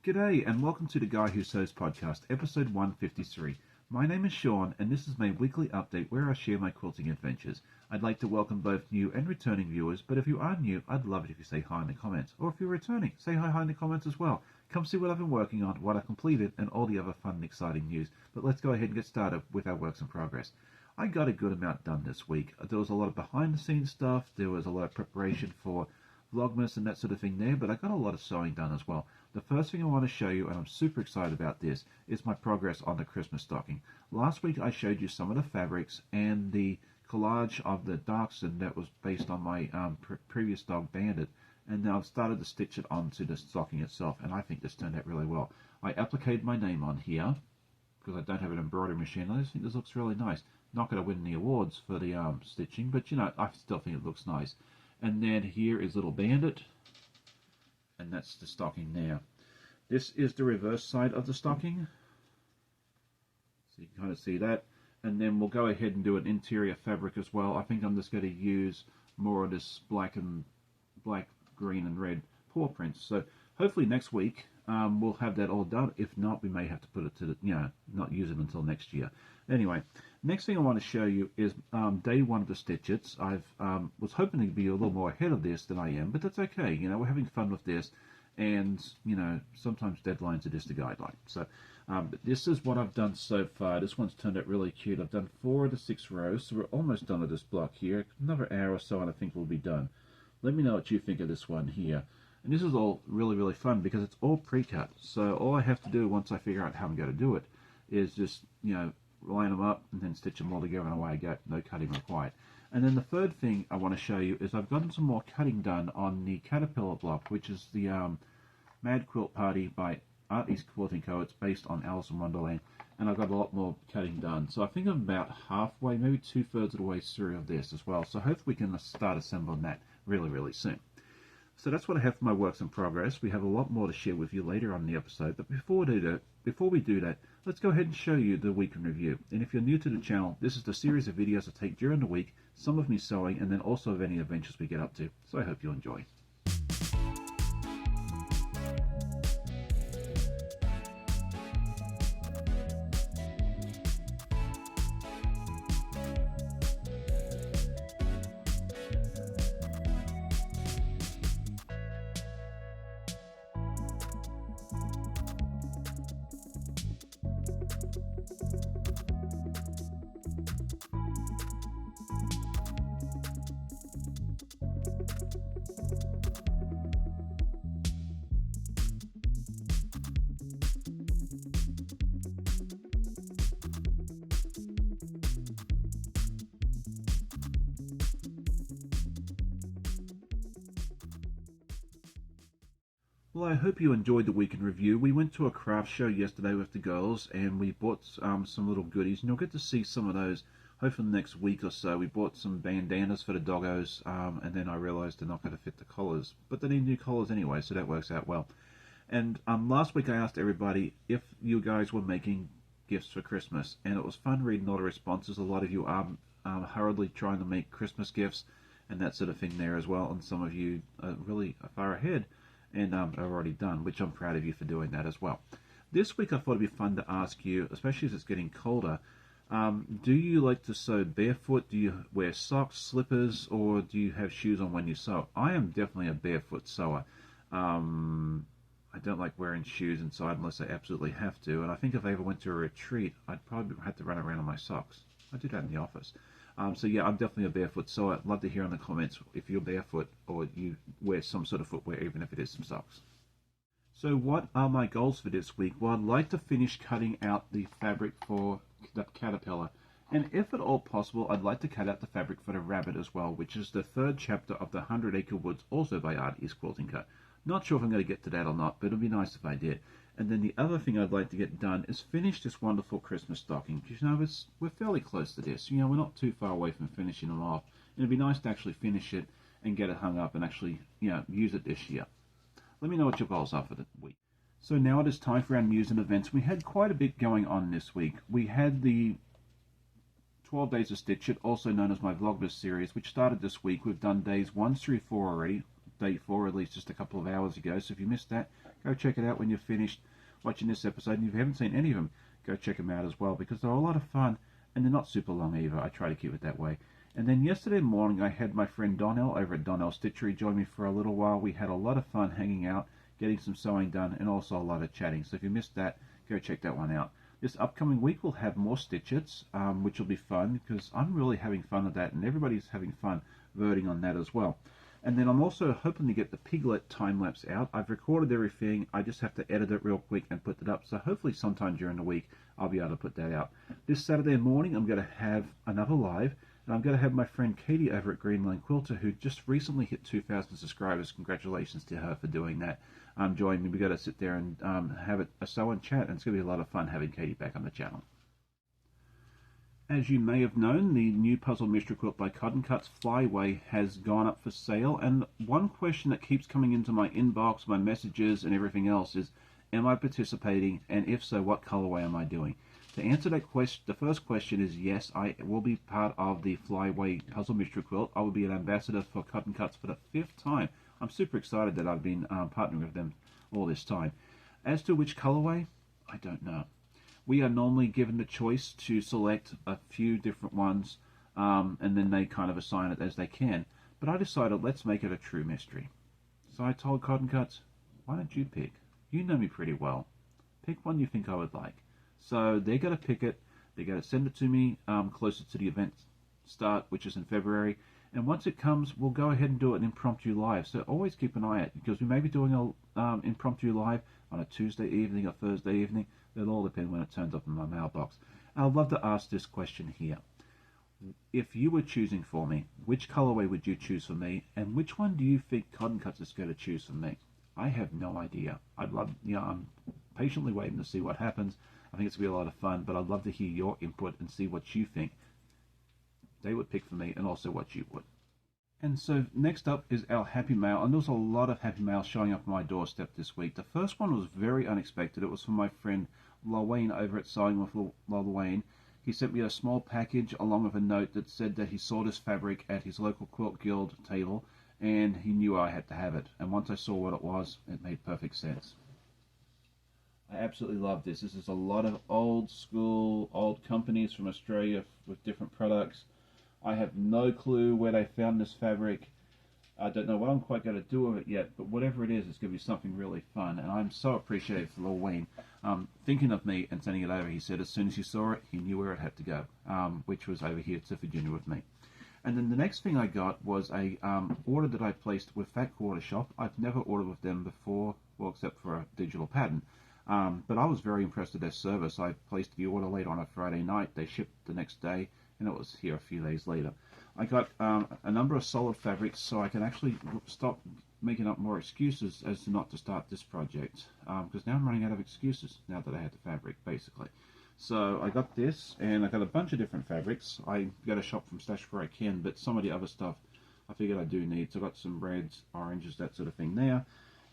G'day and welcome to the Guy Who Sews podcast, episode 153. My name is Sean and this is my weekly update where I share my quilting adventures. I'd like to welcome both new and returning viewers, but if you are new, I'd love it if you say hi in the comments. Or if you're returning, say hi in the comments as well. Come see what I've been working on, what I completed, and all the other fun and exciting news. But let's go ahead and get started with our works in progress. I got a good amount done this week. There was a lot of behind the scenes stuff, there was a lot of preparation for Vlogmas and that sort of thing there, but I got a lot of sewing done as well. The first thing I want to show you, and I'm super excited about this, is my progress on the Christmas stocking. Last week I showed you some of the fabrics and the collage of the Dachshund that was based on my previous dog Bandit, and now I've started to stitch it onto the stocking itself, and I think this turned out really well. I appliqued my name on here because I don't have an embroidery machine. I just think this looks really nice. Not going to win any awards for the stitching, but you know, I still think it looks nice. And then here is little Bandit, and that's the stocking there. This is the reverse side of the stocking, so you can kind of see that. And then we'll go ahead and do an interior fabric as well. I think I'm just going to use more of this black, green and red paw prints. So hopefully next week we'll have that all done. If not, we may have to put it to the, not use it until next year. Anyway, next thing I want to show you is day one of the stitches. I've was hoping to be a little more ahead of this than I am, but that's okay. You know, we're having fun with this, and you know, sometimes deadlines are just a guideline. So this is what I've done so far. This one's turned out really cute. I've done 4 of the 6 rows, so we're almost done with this block here. Another hour or so, and I think we'll be done. Let me know what you think of this one here. And this is all really fun because it's all pre-cut. So all I have to do once I figure out how I'm going to do it is just, you know, line them up and then stitch them all together and away I go. No cutting required. And then the third thing I want to show you is I've gotten some more cutting done on the Caterpillar block, which is the Mad Quilt Party by Art East Quilting Co. It's based on Alice in Wonderland, and I've got a lot more cutting done. So I think I'm about halfway, maybe 2/3 of the way through of this as well. So hopefully we can start assembling that really soon. So that's what I have for my works in progress. We have a lot more to share with you later on in the episode, but before we do that, let's go ahead and show you the week in review. And if you're new to the channel, this is the series of videos I take during the week, some of me sewing, and then also of any adventures we get up to. So I hope you enjoy. Well, I hope you enjoyed the week in review. We went to a craft show yesterday with the girls and we bought some little goodies, and you'll get to see some of those hopefully the next week or so. We bought some bandanas for the doggos, and then I realized they're not going to fit the collars, but they need new collars anyway, so that works out well. And last week I asked everybody if you guys were making gifts for Christmas, and it was fun reading all the responses. A lot of you are hurriedly trying to make Christmas gifts and that sort of thing there as well, and some of you are really far ahead and are already done, which I'm proud of you for doing that as well. This week I thought it'd be fun to ask you, especially as it's getting colder, do you like to sew barefoot? Do you wear socks, slippers, or do you have shoes on when you sew? I am definitely a barefoot sewer. I don't like wearing shoes inside unless I absolutely have to, and I think if I ever went to a retreat, I'd probably have to run around in my socks. I do that in the office. So yeah, I'm definitely a barefoot sewer. I'd love to hear in the comments if you're barefoot or you wear some sort of footwear, even if it is some socks. So what are my goals for this week? Well, I'd like to finish cutting out the fabric for the caterpillar. And if at all possible, I'd like to cut out the fabric for the rabbit as well, which is the 3rd chapter of the 100 Acre Woods, also by Art East Quilting Co. Not sure if I'm going to get to that or not, but it'd be nice if I did. And then the other thing I'd like to get done is finish this wonderful Christmas stocking. Because, you know, we're fairly close to this. You know, we're not too far away from finishing them off. And it'd be nice to actually finish it and get it hung up and actually, you know, use it this year. Let me know what your goals are for the week. So now it is time for our news and events. We had quite a bit going on this week. We had the 12 Days of Stitch It, also known as my Vlogmas series, which started this week. We've done days 1 through 4 already. Day 4 released just a couple of hours ago, so if you missed that, go check it out when you're finished watching this episode. And if you haven't seen any of them, go check them out as well, because they're a lot of fun and they're not super long either. I try to keep it that way. And then yesterday morning I had my friend Donnell over at Donnell Stitchery join me for a little while. We had a lot of fun hanging out, getting some sewing done, and also a lot of chatting. So if you missed that, go check that one out. This upcoming week we'll have more stitchets, which will be fun because I'm really having fun with that, and everybody's having fun voting on that as well. And then I'm also hoping to get the Piglet time-lapse out. I've recorded everything. I just have to edit it real quick and put it up. So hopefully sometime during the week I'll be able to put that out. This Saturday morning I'm going to have another live. And I'm going to have my friend Katy over at Greenland Quilter, who just recently hit 2,000 subscribers. Congratulations to her for doing that. Join me. We've got to sit there and have a sew and chat, and it's going to be a lot of fun having Katy back on the channel. As you may have known, the new puzzle mystery quilt by Cotton Cuts, Flyway, has gone up for sale. And one question that keeps coming into my inbox, my messages, and everything else is, am I participating? And if so, what colorway am I doing? To answer that question, the first question is yes, I will be part of the Flyway Puzzle Mystery Quilt. I will be an ambassador for Cotton Cuts for the 5th time. I'm super excited that I've been partnering with them all this time. As to which colorway, I don't know. We are normally given the choice to select a few different ones, and then they kind of assign it as they can. But I decided, let's make it a true mystery. So I told Cotton Cuts, why don't you pick? You know me pretty well. Pick one you think I would like. So they're going to pick it, they're going to send it to me closer to the event start, which is in February, and once it comes, we'll go ahead and do an impromptu live. So always keep an eye out, because we may be doing an impromptu live on a Tuesday evening or Thursday evening. It'll all depend when it turns up in my mailbox. And I'd love to ask this question here. If you were choosing for me, which colorway would you choose for me, and which one do you think Cotton Cuts is going to choose for me? I have no idea. I'm patiently waiting to see what happens. I think it's going to be a lot of fun, but I'd love to hear your input and see what you think they would pick for me, and also what you would. And so next up is our Happy Mail, and there was a lot of Happy Mail showing up on my doorstep this week. The first one was very unexpected. It was from my friend Lawayne over at Sewing with Lawayne. He sent me a small package along with a note that said that he saw this fabric at his local quilt guild table, and he knew I had to have it. And once I saw what it was, it made perfect sense. I absolutely love this. This is a lot of old school, old companies from Australia with different products. I have no clue where they found this fabric. I don't know what I'm quite going to do with it yet, but whatever it is, it's going to be something really fun. And I'm so appreciative for Lawayne thinking of me and sending it over. He said as soon as he saw it, he knew where it had to go, which was over here to Virginia with me. And then the next thing I got was a order that I placed with Fat Quarter Shop. I've never ordered with them before, well, except for a digital pattern. But I was very impressed with their service. I placed the order late on a Friday night. They shipped the next day, and it was here a few days later. I got a number of solid fabrics, so I can actually stop making up more excuses as to not to start this project, because now I'm running out of excuses now that I had the fabric, basically. So I got this, and I got a bunch of different fabrics. I got to shop from Stash where I can, but some of the other stuff I figured I do need. So I got some reds, oranges, that sort of thing there.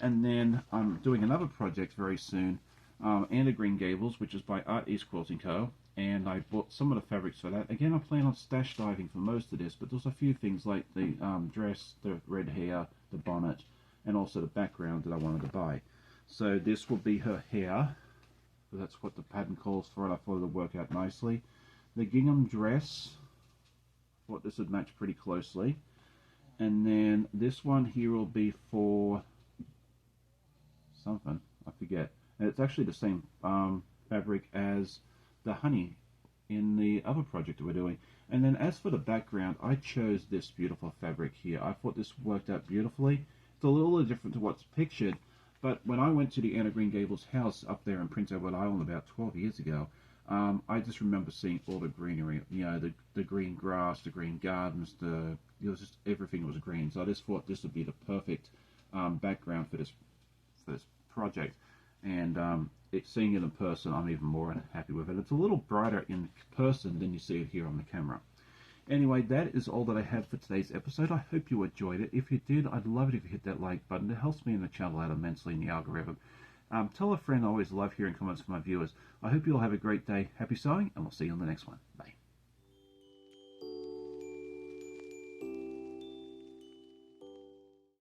And then I'm doing another project very soon, Anna Green Gables, which is by Art East Quilting Co. And I bought some of the fabrics for that. Again, I plan on stash diving for most of this, but there's a few things like the dress, the red hair, the bonnet, and also the background that I wanted to buy. So this will be her hair. That's what the pattern calls for, and I thought it would work out nicely. The gingham dress, I thought this would match pretty closely. And then this one here will be for something, I forget. And it's actually the same fabric as the honey in the other project that we're doing. And then as for the background, I chose this beautiful fabric here. I thought this worked out beautifully. It's a little different to what's pictured, but when I went to the Anna Green Gables house up there in Prince Edward Island about 12 years ago, I just remember seeing all the greenery, you know, the green grass, the green gardens, it was just, everything was green. So I just thought this would be the perfect background for this project. And seeing it in person, I'm even more happy with it. It's a little brighter in person than you see it here on the camera. Anyway, that is all that I have for today's episode. I hope you enjoyed it. If you did, I'd love it if you hit that like button. It helps me in the channel out immensely in the algorithm. Tell a friend. I always love hearing comments from my viewers. I hope you all have a great day. Happy sewing, and we'll see you on the next one. Bye.